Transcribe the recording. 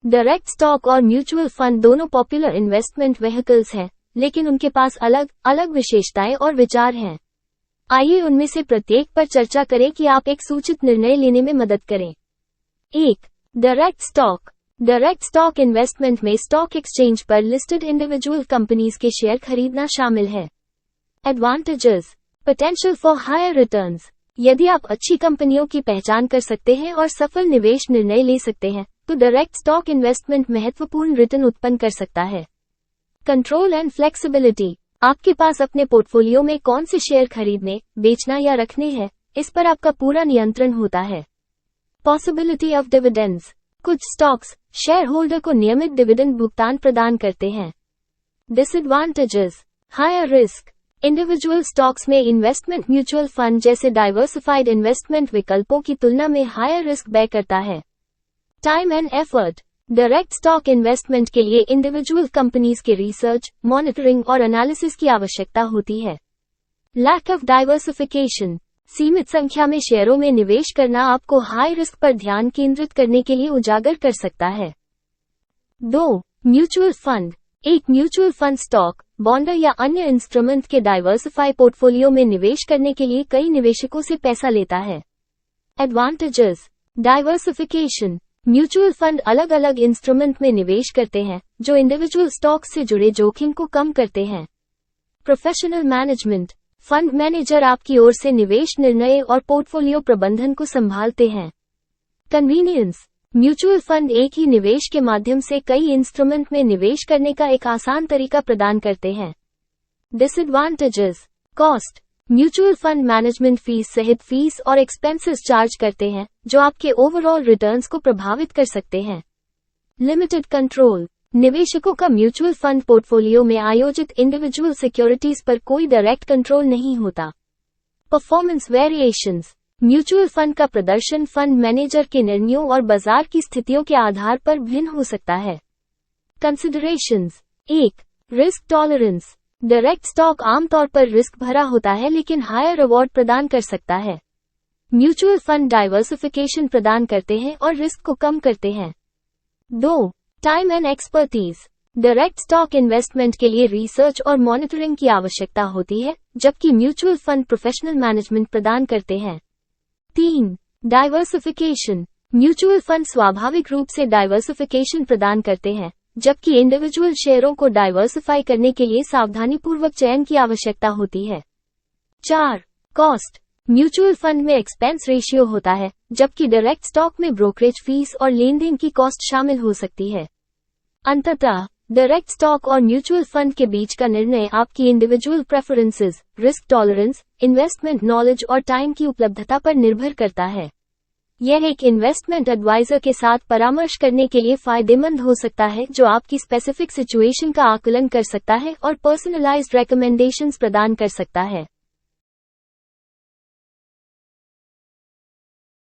Direct stock और mutual fund दोनों popular investment vehicles हैं, लेकिन उनके पास अलग अलग विशेषताएं और विचार हैं। आइए उनमें से प्रत्येक पर चर्चा करें कि आप एक सूचित निर्णय लेने में मदद करें। 1. Direct stock. Direct stock investment में स्टॉक एक्सचेंज पर लिस्टेड इंडिविजुअल कंपनीज के शेयर खरीदना शामिल है। Advantages. Potential for higher returns. यदि आप अच्छी कंपनियों की पहचान कर सकते हैं और सफल निवेश निर्णय ले सकते हैं, तो डायरेक्ट स्टॉक इन्वेस्टमेंट महत्वपूर्ण रिटर्न उत्पन्न कर सकता है। Control and flexibility. आपके पास अपने पोर्टफोलियो में कौन से शेयर खरीदने, बेचना या रखने हैं, इस पर आपका पूरा नियंत्रण होता है। Possibility of dividends. कुछ स्टॉक्स शेयर होल्डर को नियमित डिविडेंड भुगतान प्रदान करते हैं। Disadvantages. Higher risk. Individual stocks में इन्वेस्टमेंट म्यूचुअल फंड जैसे डाइवर्सिफाइड इन्वेस्टमेंट विकल्पों की तुलना में हायर रिस्क बेयर करता है। Time and effort. Direct stock investment के लिए इंडिविजुअल कंपनीज के रिसर्च, मॉनिटरिंग और एनालिसिस की आवश्यकता होती है। Lack of diversification. सीमित संख्या में शेयरों में निवेश करना आपको हाई रिस्क पर ध्यान केंद्रित करने के लिए उजागर कर सकता है। 2. Mutual fund. एक म्यूचुअल फंड स्टॉक, बॉन्ड या अन्य इंस्ट्रूमेंट के डाइवर्सिफाई पोर्टफोलियो में निवेश करने के लिए कई निवेशकों से पैसा लेता है। एडवांटेजेस। डाइवर्सिफिकेशन। म्यूचुअल फंड अलग अलग इंस्ट्रूमेंट में निवेश करते हैं, जो इंडिविजुअल स्टॉक से जुड़े जोखिम को कम करते हैं। Professional management. फंड मैनेजर आपकी ओर से निवेश निर्णय और पोर्टफोलियो प्रबंधन को संभालते हैं। कन्वीनियंस। म्यूचुअल फंड एक ही निवेश के माध्यम से कई इंस्ट्रूमेंट में निवेश करने का एक आसान तरीका प्रदान करते हैं। Disadvantages. Cost. Mutual fund management fees सहित फीस और एक्सपेंसेस चार्ज करते हैं, जो आपके ओवरऑल रिटर्न्स को प्रभावित कर सकते हैं। Limited control. निवेशकों का म्यूचुअल फंड पोर्टफोलियो में आयोजित इंडिविजुअल सिक्योरिटीज पर कोई डायरेक्ट कंट्रोल नहीं होता। Performance variations. म्यूचुअल फंड का प्रदर्शन फंड मैनेजर के निर्णयों और बाजार की स्थितियों के आधार पर भिन्न हो सकता है। Considerations. 1. Risk tolerance. Direct stock आमतौर पर रिस्क भरा होता है, लेकिन हायर रिवॉर्ड प्रदान कर सकता है। म्यूचुअल फंड डाइवर्सिफिकेशन प्रदान करते हैं और रिस्क को कम करते हैं। 2. Time and expertise. Direct stock investment के लिए रिसर्च और मॉनिटरिंग की आवश्यकता होती है, जबकि म्यूचुअल फंड प्रोफेशनल मैनेजमेंट प्रदान करते हैं। 3. डाइवर्सिफिकेशन। म्यूचुअल फंड स्वाभाविक रूप से डाइवर्सिफिकेशन प्रदान करते हैं, जबकि इंडिविजुअल शेयरों को डाइवर्सिफाई करने के लिए सावधानीपूर्वक चयन की आवश्यकता होती है। 4. कॉस्ट। म्यूचुअल फंड में एक्सपेंस रेशियो होता है, जबकि डायरेक्ट स्टॉक में ब्रोकरेज फीस और लेनदेन की कॉस्ट शामिल हो सकती है। अंततः डायरेक्ट स्टॉक और म्यूचुअल फंड के बीच का निर्णय आपकी individual preferences, risk tolerance, investment knowledge और टाइम की उपलब्धता पर निर्भर करता है। यह एक इन्वेस्टमेंट एडवाइजर के साथ परामर्श करने के लिए फायदेमंद हो सकता है, जो आपकी स्पेसिफिक सिचुएशन का आकलन कर सकता है और पर्सनलाइज्ड रिकमेंडेशंस प्रदान कर सकता है।